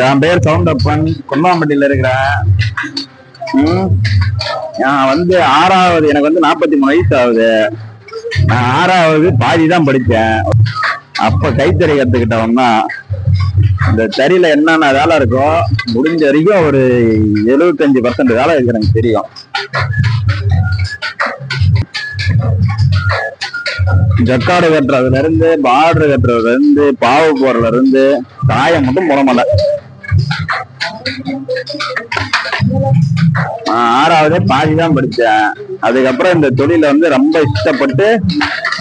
என் பேர் சவுண்டப்பன், கொல்லாம்பட்டியில இருக்கிறேன். நான் வந்து ஆறாவது, எனக்கு வந்து 43 வயசு ஆகுது. நான் ஆறாவது பாதி தான் படிச்சேன். அப்ப கைத்தறி கத்துக்கிட்டவன்னா இந்த தறியில என்னென்ன வேலை இருக்கோ முடிஞ்ச வரைக்கும் ஒரு 75% வேலை இருக்கு எனக்கு தெரியும். ஜக்காடு கட்டுறதுல இருந்து, பார்டர் கட்டுறதுல இருந்து, பாவு போறதுல இருந்து, காயம் மட்டும் போட மாட்டேன். ஆறாவதே பாதி தான் படிச்சேன். அதுக்கப்புறம் இந்த தொழில வந்து ரொம்ப இஷ்டப்பட்டு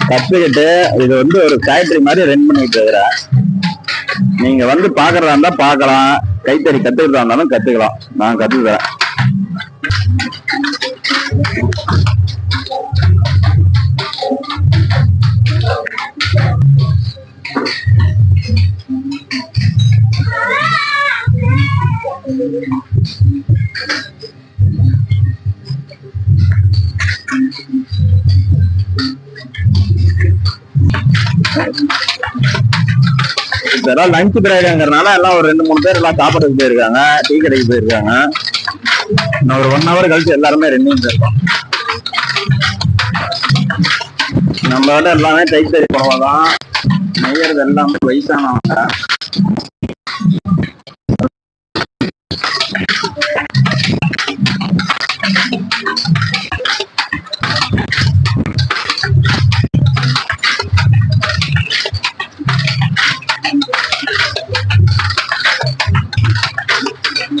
கத்துக்கிட்டு இது வந்து ஒரு ஃபேக்டரி மாதிரி ரன் பண்ணிட்டு இருக்கிறேன். நீங்க வந்து பாக்குறதா இருந்தா பாக்கலாம், கைத்தறி கத்துக்கிறதா இருந்தாலும் கத்துக்கலாம். நான் கத்துக்கிறேன். இதெல்லாம் லஞ்ச் பிரேக்குங்கிறதுனால எல்லாம் ஒரு 2-3 பேர் எல்லாம் சாப்பிடறதுக்கு போயிருக்காங்க, டீ கடைக்கு போயிருக்காங்க. நான் ஒரு 1 hour கழிச்சு எல்லாருமே ரெண்டிங் இருக்கோம். நம்மளோட எல்லாமே கைத்தறி புடவைதான் நெய்யறது. எல்லாமே வயசானவங்க.